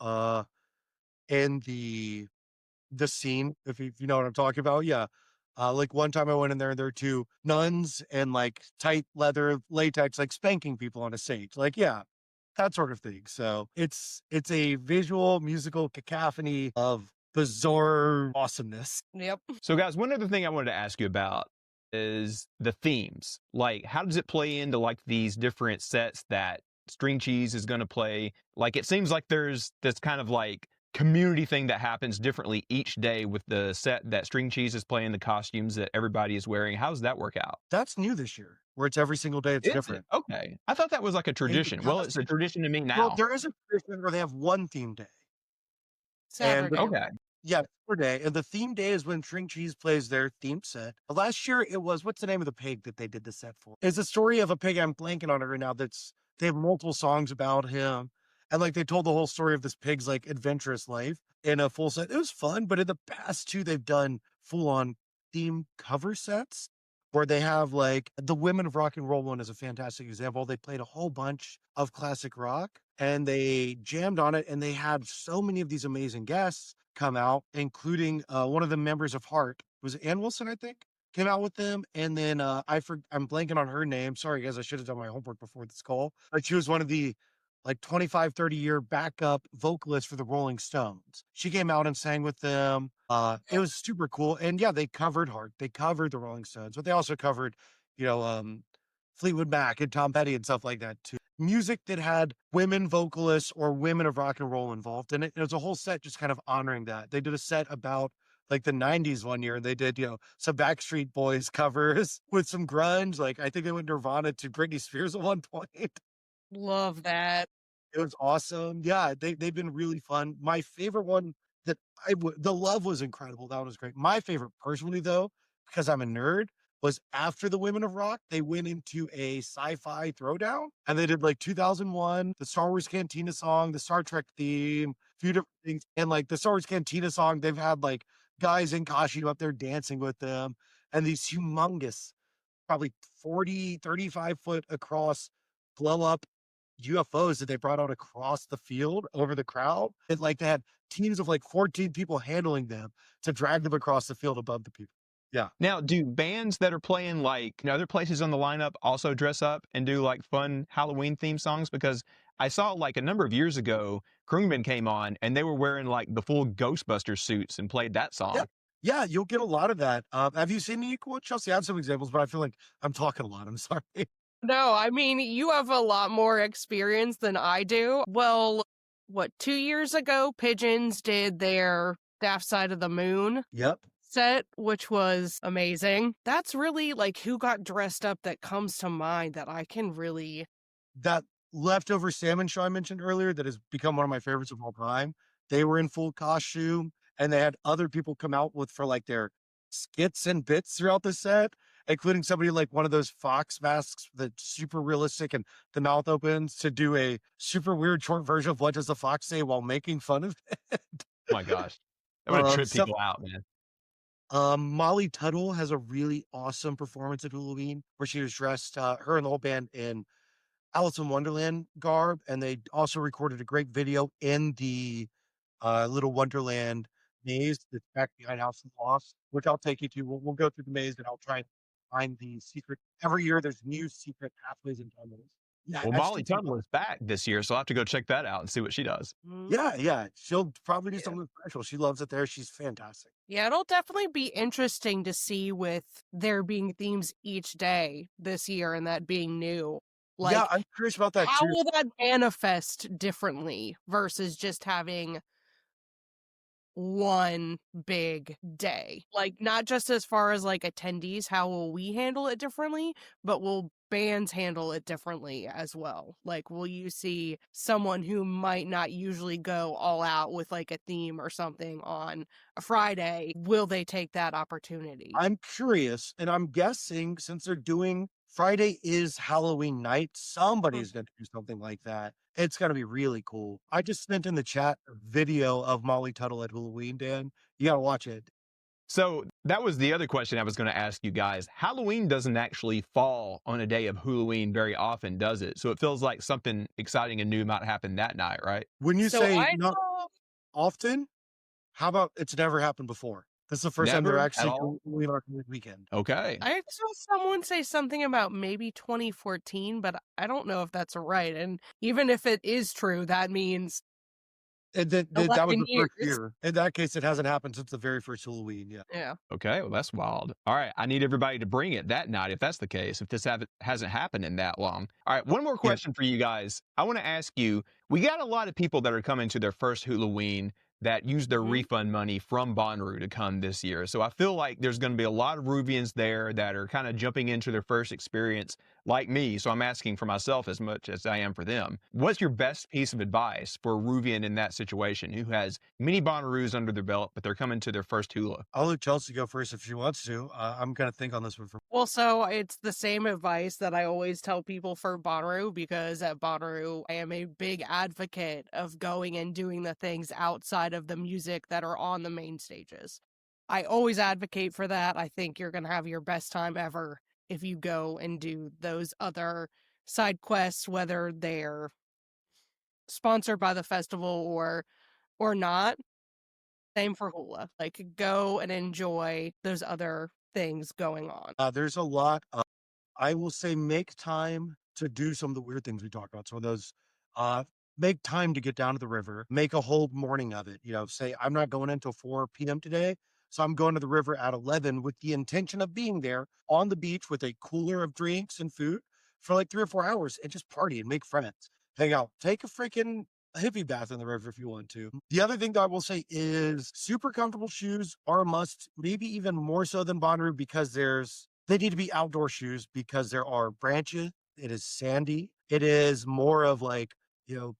in the scene, if you know what I'm talking about. Yeah. Like one time I went in there and there were 2 nuns and like tight leather latex, like spanking people on a stage. Like, yeah, that sort of thing. So it's a visual musical cacophony of bizarre awesomeness. Yep. So, guys, one other thing I wanted to ask you about is the themes. Like, how does it play into like these different sets that String Cheese is going to play? Like, it seems like there's this kind of like community thing that happens differently each day with the set that String Cheese is playing, the costumes that everybody is wearing. How does that work out? That's new this year, where it's every single day it's Is different. it? Okay. I thought that was like a tradition. Well, it's a tradition to me now. Well, there is a tradition where they have one theme day. Saturday. Okay. Yeah, Saturday. And the theme day is when String Cheese plays their theme set. Last year it was, what's the name of the pig that they did the set for? It's a story of a pig. I'm blanking on it right now. They have multiple songs about him. And like they told the whole story of this pig's like adventurous life in a full set. It was fun, but in the past 2, they've done full on theme cover sets where they have like the Women of Rock and Roll one is a fantastic example. They played a whole bunch of classic rock and they jammed on it, and they had so many of these amazing guests come out, including one of the members of Heart. Was it Ann Wilson, I think? Came out with them. And then I'm blanking on her name. Sorry, guys, I should have done my homework before this call. But she was one of the like 25, 30-year backup vocalist for the Rolling Stones. She came out and sang with them. It was super cool. And yeah, they covered Heart. They covered the Rolling Stones, but they also covered, Fleetwood Mac and Tom Petty and stuff like that too. Music that had women vocalists or women of rock and roll involved in it. It was a whole set just kind of honoring that. They did a set about like the 90s one year. They did, some Backstreet Boys covers with some grunge. Like I think they went Nirvana to Britney Spears at one point. Love that. It was awesome. Yeah, they've been really fun. My favorite one that the love was incredible. That one was great. My favorite personally though, because I'm a nerd, was after the Women of Rock, they went into a sci-fi throwdown and they did like 2001, the Star Wars Cantina song, the Star Trek theme, a few different things. And like the Star Wars Cantina song, they've had like guys in costume up there dancing with them and these humongous, probably 40, 35 foot across blow up UFOs that they brought out across the field over the crowd. And like they had teams of like 14 people handling them to drag them across the field above the people. Yeah. Now, do bands that are playing like other places on the lineup also dress up and do like fun Halloween theme songs? Because I saw like a number of years ago, Kroonman came on and they were wearing like the full Ghostbusters suits and played that song. Yeah. Yeah, you'll get a lot of that. Have you seen any cool? Chelsea, I have some examples, but I feel like I'm talking a lot. I'm sorry. No, I mean, you have a lot more experience than I do. Well, what, 2 years ago, Pigeons did their Daft Side of the Moon Yep. set, which was amazing. That's really like who got dressed up that comes to mind that I can really. That leftover salmon show I mentioned earlier that has become one of my favorites of all time. They were in full costume and they had other people come out with for like their skits and bits throughout the set, including somebody like one of those fox masks that's super realistic and the mouth opens to do a super weird short version of what does the fox say while making fun of it. Oh my gosh. That would trip people out, man. Molly Tuttle has a really awesome performance at Hulaween where she was dressed, her and the whole band in Alice in Wonderland garb, and they also recorded a great video in the little Wonderland maze that's back behind House of Lost, which I'll take you to. We'll go through the maze and I'll try and find the secret. Every year there's new secret pathways and tunnels. Yeah, Well, Molly Tuttle is back this year, so I'll have to go check that out and see what she does. Yeah. She'll probably do something special. She loves it there. She's fantastic. Yeah, it'll definitely be interesting to see with there being themes each day this year and that being new. Like, yeah, I'm curious about that how too. will that manifest differently versus just having one big day? Like, not just as far as like attendees, how will we handle it differently, but will bands handle it differently as well? Like, will you see someone who might not usually go all out with like a theme or something on a Friday? Will they take that opportunity? I'm curious, and I'm guessing since they're doing Friday is Halloween night, somebody's going to do something like that. It's going to be really cool. I just sent in the chat a video of Molly Tuttle at Hulaween, Dan. You got to watch it. So that was the other question I was going to ask you guys. Halloween doesn't actually fall on a day of Hulaween very often, does it? So it feels like something exciting and new might happen that night, right? When you So say I not saw- often, how about it's never happened before? This is the first time Never they're at actually all? doing Halloween weekend. Okay. I saw someone say something about maybe 2014, but I don't know if that's right. And even if it is true, that means And that was 11 the first years. year. In that case, it hasn't happened since the very first Halloween. Yeah. Yeah. Okay, well, that's wild. All right, I need everybody to bring it that night if that's the case, if this hasn't happened in that long. All right, one more question for you guys. I want to ask you, we got a lot of people that are coming to their first Hulaween that use their refund money from Bonnaroo to come this year. So I feel like there's going to be a lot of Ruvians there that are kind of jumping into their first experience like me. So I'm asking for myself as much as I am for them. What's your best piece of advice for a Ruvian in that situation who has many Bonnaroos under their belt, but they're coming to their first Hula? I'll let Chelsea go first if she wants to. I'm going to think on this one for. Well, so it's the same advice that I always tell people for Bonnaroo, because at Bonnaroo, I am a big advocate of going and doing the things outside of the music that are on the main stages. I always advocate for that. I think you're going to have your best time ever if you go and do those other side quests, whether they're sponsored by the festival or not. Same for Hula. Like, go and enjoy those other things going on. There's a lot of, I will say, make time to do some of the weird things we talk about. So those, make time to get down to the river, make a whole morning of it. You know, say, I'm not going until 4 p.m. today. So I'm going to the river at 11 with the intention of being there on the beach with a cooler of drinks and food for like 3 or 4 hours and just party and make friends. Hang out, take a freaking hippie bath in the river if you want to. The other thing that I will say is super comfortable shoes are a must, maybe even more so than Bonnaroo, because they need to be outdoor shoes because there are branches. It is sandy. It is more of like,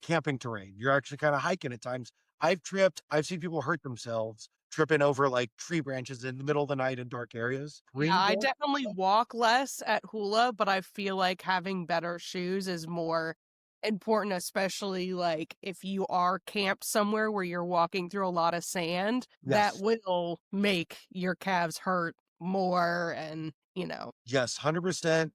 camping terrain. You're actually kind of hiking at times. I've tripped. I've seen people hurt themselves tripping over like tree branches in the middle of the night in dark areas. Yeah, I definitely walk less at Hula, but I feel like having better shoes is more important, especially like if you are camped somewhere where you're walking through a lot of sand, that Yes. will make your calves hurt more and, Yes, 100%.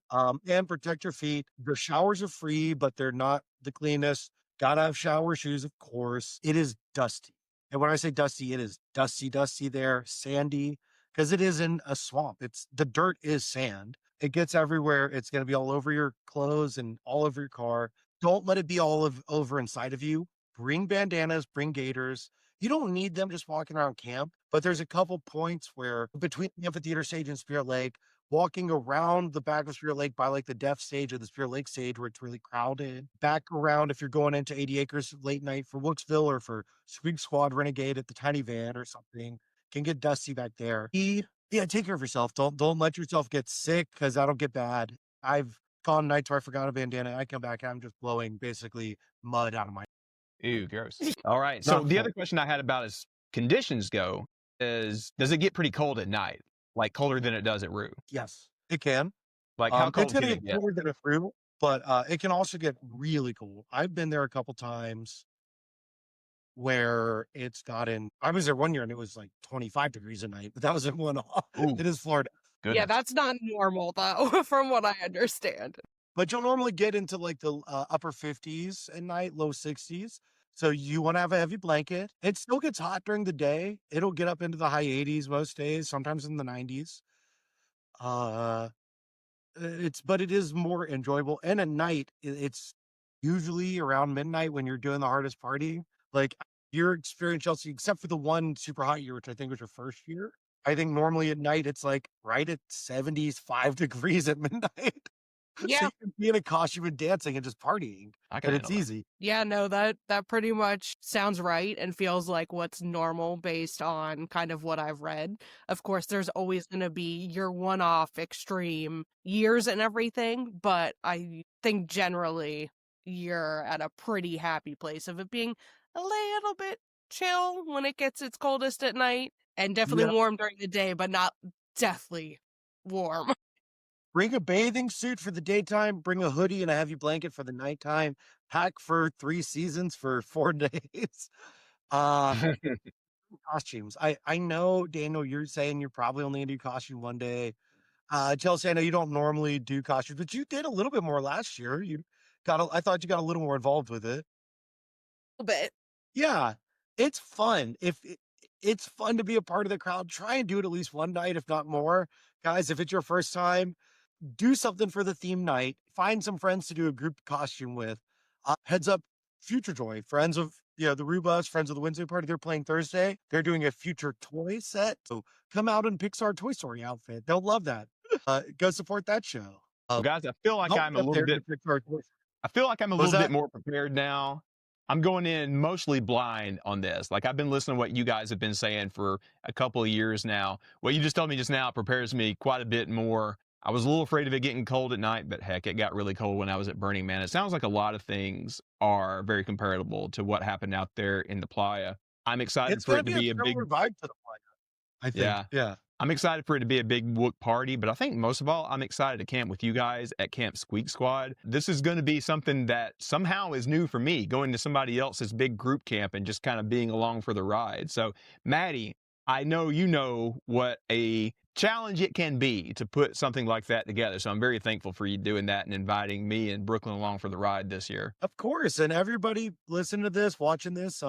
And protect your feet. The showers are free, but they're not the cleanest. Gotta have shower shoes, of course. It is dusty. And when I say dusty, it is dusty, dusty there, sandy, because it is in a swamp. The dirt is sand. It gets everywhere. It's gonna be all over your clothes and all over your car. Don't let it be over inside of you. Bring bandanas, bring gaiters. You don't need them just walking around camp, but there's a couple points where between the amphitheater stage and Spirit Lake, walking around the back of Spirit Lake by like the deaf stage or the Spirit Lake stage where it's really crowded. Back around if you're going into 80 acres late night for Wooksville or for Squeak Squad Renegade at the Tiny Van or something. Can get dusty back there. Yeah, take care of yourself. Don't let yourself get sick because that'll get bad. I've gone nights where I forgot a bandana. I come back and I'm just blowing basically mud out of my. Ew, gross. All right. So Not the fun. other question I had about as conditions go is, does it get pretty cold at night? Like colder than it does at Rue? Yes, it can. Like how cold It's gonna can it get get? colder than a fruit, but it can also get really cold. I've been there a couple times where it's gotten. I was there one year and it was like 25 degrees a night, but that was in one off. Ooh, It is Florida. yeah, goodness. that's not normal though, from what I understand. But you'll normally get into like the upper 50s at night, low 60s. So you want to have a heavy blanket. It still gets hot during the day. It'll get up into the high 80s most days, sometimes in the 90s. But it is more enjoyable. And at night, it's usually around midnight when you're doing the hardest party. Like your experience, Chelsea, except for the one super hot year, which I think was your first year. I think normally at night it's like right at 75 degrees at midnight. So Yeah. you can be in a costume and dancing and just partying. I can And it's handle that. easy. Yeah, no, that pretty much sounds right and feels like what's normal based on kind of what I've read. Of course, there's always going to be your one-off extreme years and everything, but I think generally you're at a pretty happy place of it being a little bit chill when it gets its coldest at night and definitely Yeah. warm during the day, but not deathly warm. Bring a bathing suit for the daytime, bring a hoodie and a heavy blanket for the nighttime, pack for 3 seasons for 4 days. Costumes. I know, Daniel, you're saying you're probably only gonna do costume one day. Chelsea, I know you don't normally do costumes, but you did a little bit more last year. I thought you got a little more involved with it. A bit. Yeah, it's fun. It's fun to be a part of the crowd, try and do it at least one night, if not more. Guys, if it's your first time, do something for the theme night. Find some friends to do a group costume with. Heads up, Future Joy, friends of the Rubas, friends of the Wednesday party. They're playing Thursday. They're doing a future toy set. So come out in Pixar Toy Story outfit. They'll love that. Go support that show. Well, guys, I feel like I'm a little bit. I feel like I'm a little bit more prepared now. I'm going in mostly blind on this. Like I've been listening to what you guys have been saying for a couple of years now. What you just told me just now prepares me quite a bit more. I was a little afraid of it getting cold at night, but heck, it got really cold when I was at Burning Man. It sounds like a lot of things are very comparable to what happened out there in the playa. I'm excited for it to be a big vibe to the playa, I think. Yeah. I'm excited for it to be a big Wook party, but I think most of all, I'm excited to camp with you guys at Camp Squeak Squad. This is going to be something that somehow is new for me, going to somebody else's big group camp and just kind of being along for the ride. So, Matty, I know you know what a challenge it can be to put something like that together. So I'm very thankful for you doing that and inviting me and Brooklyn along for the ride this year. Of course. And everybody listening to this, watching this,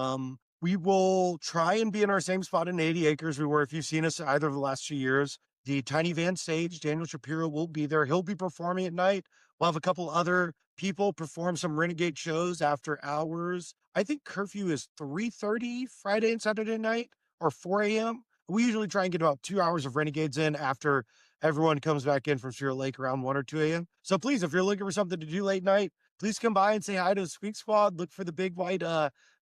we will try and be in our same spot in 80 acres we were. If you've seen us either of the last 2 years, the Tiny Van stage, Daniel Shapiro will be there. He'll be performing at night. We'll have a couple other people perform some Renegade shows after hours. I think curfew is 3:30 Friday and Saturday night or 4 a.m. We usually try and get about 2 hours of Renegades in after everyone comes back in from Spirit Lake around 1 or 2 a.m. So please, if you're looking for something to do late night, please come by and say hi to the Squeak Squad. Look for the big white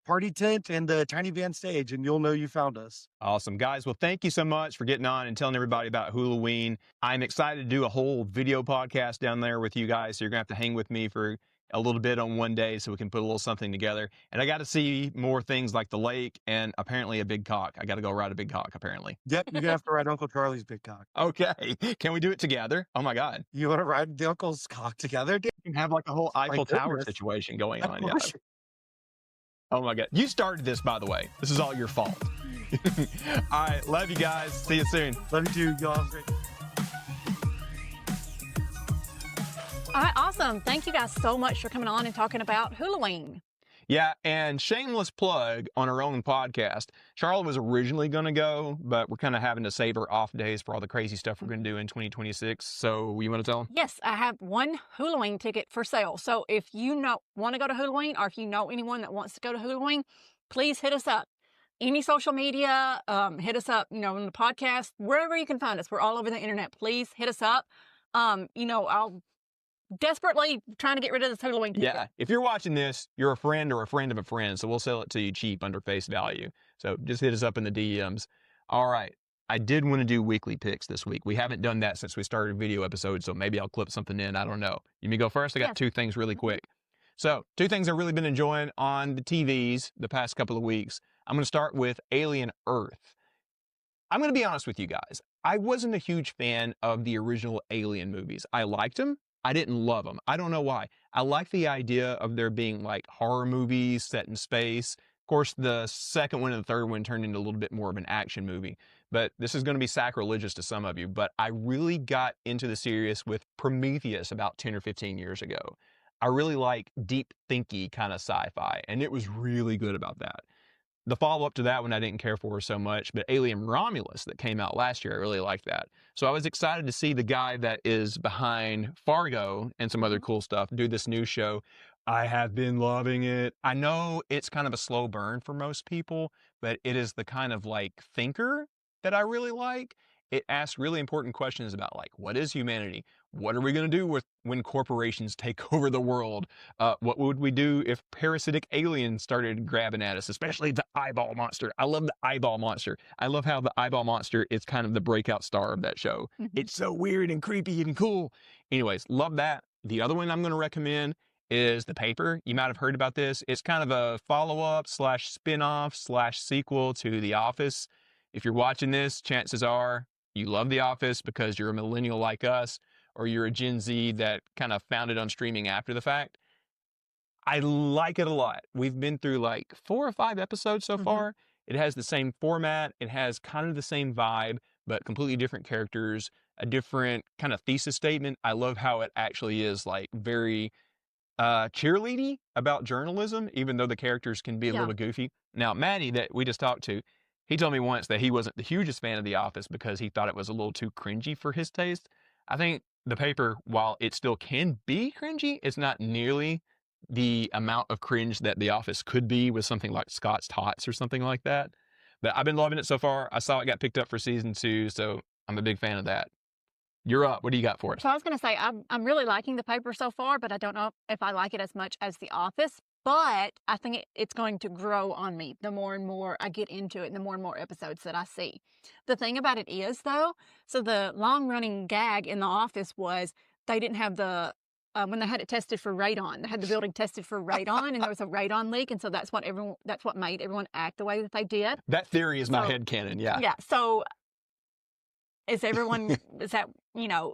party tent and the Tiny Van stage, and you'll know you found us. Awesome, guys. Well, thank you so much for getting on and telling everybody about Hulaween. I'm excited to do a whole video podcast down there with you guys, so you're going to have to hang with me for a little bit on one day so we can put a little something together. And I got to see more things like the lake and apparently a big cock. I got to go ride a big cock, apparently. Yep, you're gonna have to ride Uncle Charlie's big cock. Okay. Can we do it together? Oh my God. You want to ride the uncle's cock together, dude? You can have like a whole Eiffel Tower goodness. situation going Of on. Yeah. course. Oh my God. You started this, by the way. This is all your fault. All right. Love you guys. See you soon. Love you too. Y'all have a great. All right, awesome. Thank you guys so much for coming on and talking about Hulaween. Yeah, and shameless plug on our own podcast. Sharla was originally going to go, but we're kind of having to save her off days for all the crazy stuff we're going to do in 2026. So you want to tell them? Yes, I have one Hulaween ticket for sale. So if you want to go to Hulaween, or if you know anyone that wants to go to Hulaween, please hit us up. Any social media, hit us up, on the podcast, wherever you can find us. We're all over the internet. Please hit us up. I'll desperately trying to get rid of this Hulaween ticket. Yeah, if you're watching this, you're a friend or a friend of a friend, so we'll sell it to you cheap under face value. So just hit us up in the DMs. All right, I did want to do weekly picks this week. We haven't done that since we started video episodes, so maybe I'll clip something in. I don't know. You may go first? I got two things really quick. So, two things I've really been enjoying on the TVs the past couple of weeks. I'm going to start with Alien Earth. I'm going to be honest with you guys. I wasn't a huge fan of the original Alien movies. I liked them. I didn't love them. I don't know why. I like the idea of there being like horror movies set in space. Of course, the second one and the third one turned into a little bit more of an action movie. But this is going to be sacrilegious to some of you. But I really got into the series with Prometheus about 10 or 15 years ago. I really like deep thinky kind of sci-fi, and it was really good about that. The follow-up to that one I didn't care for so much, but Alien Romulus that came out last year, I really liked that. So I was excited to see the guy that is behind Fargo and some other cool stuff do this new show. I have been loving it. I know it's kind of a slow burn for most people, but it is the kind of like thinker that I really like. It asks really important questions about like, what is humanity? What are we going to do when corporations take over the world? What would we do if parasitic aliens started grabbing at us, especially the eyeball monster? I love the eyeball monster. I love how the eyeball monster is kind of the breakout star of that show. It's so weird and creepy and cool. Anyways, love that. The other one I'm going to recommend is The Paper. You might have heard about this. It's kind of a follow-up / spin-off / sequel to The Office. If you're watching this, chances are you love The Office because you're a millennial like us, or you're a Gen Z that kind of found it on streaming after the fact. I like it a lot. We've been through like 4 or 5 episodes so far. It has the same format. It has kind of the same vibe, but completely different characters, a different kind of thesis statement. I love how it actually is like very cheerleady about journalism, even though the characters can be a little bit goofy. Now, Matty, that we just talked to, he told me once that he wasn't the hugest fan of The Office because he thought it was a little too cringy for his taste. I think The Paper, while it still can be cringy, it's not nearly the amount of cringe that The Office could be with something like Scott's Tots or something like that. But I've been loving it so far. I saw it got picked up for season 2, so I'm a big fan of that. You're up. What do you got for us? So I was going to say, I'm really liking The Paper so far, but I don't know if I like it as much as The Office. But I think it's going to grow on me the more and more I get into it and the more and more episodes that I see. The thing about it is, though, so the long-running gag in The Office was they didn't have the, when they had it tested for radon, they had the building tested for radon, and there was a radon leak, and so that's what made everyone act the way that they did. That theory is my headcanon, yeah. Yeah, so is that,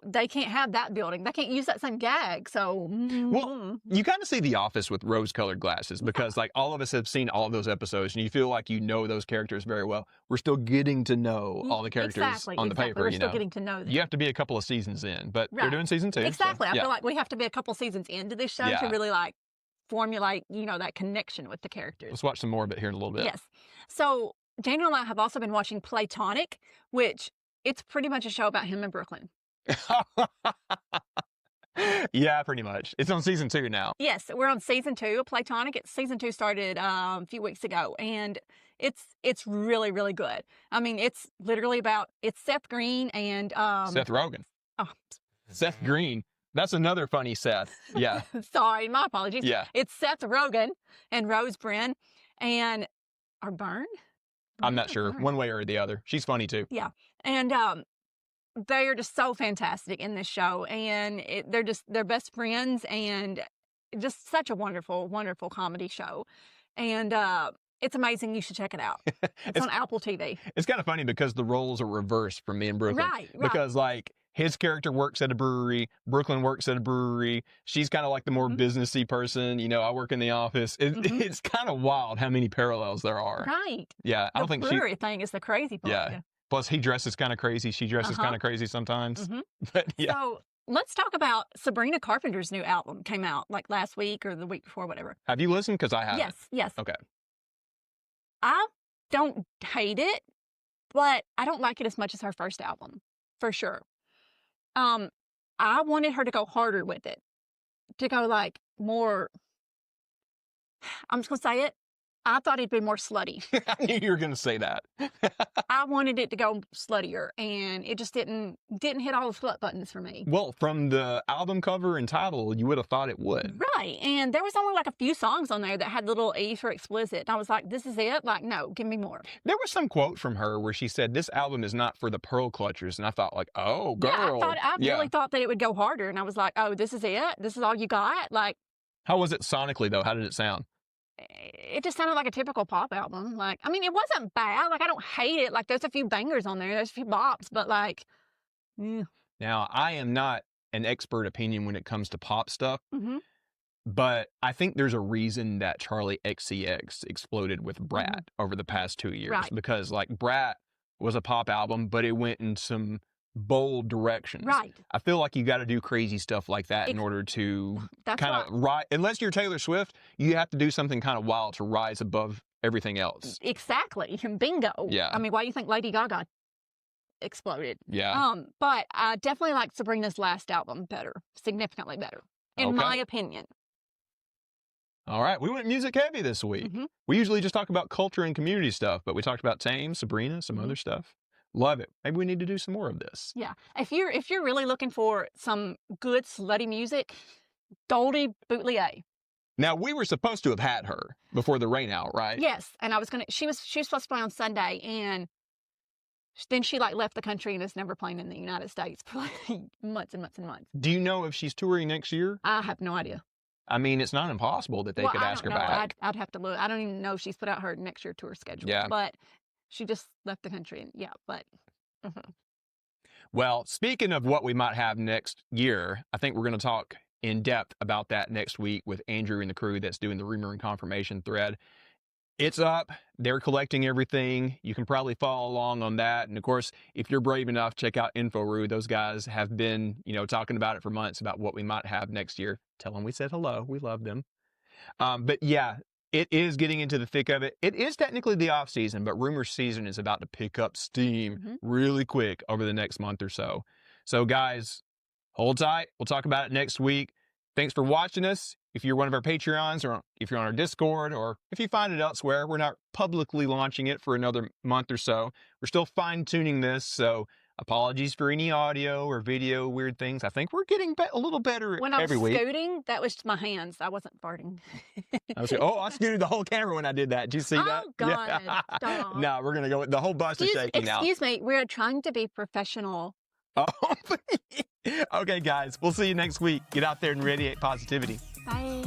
they can't have that building. They can't use that same gag. So, well, you kind of see The Office with rose-colored glasses because, like, all of us have seen all of those episodes, and you feel like you know those characters very well. We're still getting to know all the characters on the paper. We're still getting to know them. You have to be a couple of seasons in, but they're doing season 2. Exactly. So, I feel like we have to be a couple seasons into this show to really like formulate, that connection with the characters. Let's watch some more of it here in a little bit. Yes. So Daniel and I have also been watching Platonic, which it's pretty much a show about him in Brooklyn. Yeah, pretty much. It's on season 2 now. Yes, we're on season 2 of Platonic. Season 2 started a few weeks ago, and it's really, really good. I mean, it's literally it's Seth Green and Seth Rogen. Oh, Seth Green. That's another funny Seth. Yeah. Sorry, my apologies. Yeah. It's Seth Rogen and Rose Byrne and Byrne. I'm not sure, one way or the other. She's funny too. Yeah, and they are just so fantastic in this show, and they're best friends, and just such a wonderful, wonderful comedy show. And it's amazing. You should check it out. It's on Apple TV. It's kind of funny because the roles are reversed from me and Brooklyn. Right. Because like his character works at a brewery, Brooklyn works at a brewery. She's kind of like the more businessy person. You know, I work in the office. It's kind of wild how many parallels there are. Right. Yeah, I don't think the brewery thing is the crazy part. Yeah. Plus, he dresses kind of crazy. She dresses kind of crazy sometimes. But yeah. So let's talk about Sabrina Carpenter's new album. Came out like last week or the week before, whatever. Have you listened? Because I haven't. Yes. Okay. I don't hate it, but I don't like it as much as her first album, for sure. I wanted her to go harder with it, to go like more. I'm just gonna say it. I thought it'd be more slutty. I knew you were going to say that. I wanted it to go sluttier, and it just didn't hit all the slut buttons for me. Well, from the album cover and title, you would have thought it would. Right, and there was only like a few songs on there that had little E for explicit, and I was like, this is it? Like, no, give me more. There was some quote from her where she said, this album is not for the pearl clutchers, and I thought like, oh, girl. Yeah, I really thought that it would go harder, and I was like, oh, this is it? This is all you got? Like, how was it sonically, though? How did it sound? It just sounded like a typical pop album. Like, I mean, it wasn't bad. Like, I don't hate it. Like, there's a few bangers on there. There's a few bops, but like, Now, I am not an expert opinion when it comes to pop stuff, but I think there's a reason that Charlie XCX exploded with Brat over the past 2 years. Right. Because like Brat was a pop album, but it went in some bold directions. Right. I feel like you got to do crazy stuff like that in order to kind of rise. Unless you're Taylor Swift, you have to do something kind of wild to rise above everything else. Exactly. Bingo. Yeah. I mean, why do you think Lady Gaga exploded? Yeah. But I definitely like Sabrina's last album better, significantly better, in my opinion. All right. We went music heavy this week. We usually just talk about culture and community stuff, but we talked about Tame, Sabrina, some other stuff. Love it. Maybe we need to do some more of this. Yeah. If you're really looking for some good slutty music, Goldie Bootlier. Now, we were supposed to have had her before the rain out, right? Yes, and she was supposed to play on Sunday, and then she like left the country and is never playing in the United States for like months and months and months. Do you know if she's touring next year? I have no idea. I mean, it's not impossible that they could ask her back. I'd have to look. I don't even know if she's put out her next year tour schedule. Yeah. But she just left the country, and but. Well, speaking of what we might have next year, I think we're going to talk in depth about that next week with Andrew and the crew that's doing the rumor and confirmation thread. It's up. They're collecting everything. You can probably follow along on that. And of course, if you're brave enough, check out InfoRoo. Those guys have been, talking about it for months about what we might have next year. Tell them we said hello. We love them. But yeah, it is getting into the thick of it. It is technically the off season, but rumor season is about to pick up steam really quick over the next month or so. So guys, hold tight. We'll talk about it next week. Thanks for watching us. If you're one of our Patreons, or if you're on our Discord, or if you find it elsewhere, we're not publicly launching it for another month or so. We're still fine-tuning this, so apologies for any audio or video weird things. I think we're getting a little better every week. When I was scooting, that was my hands. I wasn't farting. I scooted the whole camera when I did that. Did you see that? Oh, God. Stop. No, we're going to go with the whole bus is shaking now. Excuse me. We're trying to be professional. Oh, okay, guys. We'll see you next week. Get out there and radiate positivity. Bye.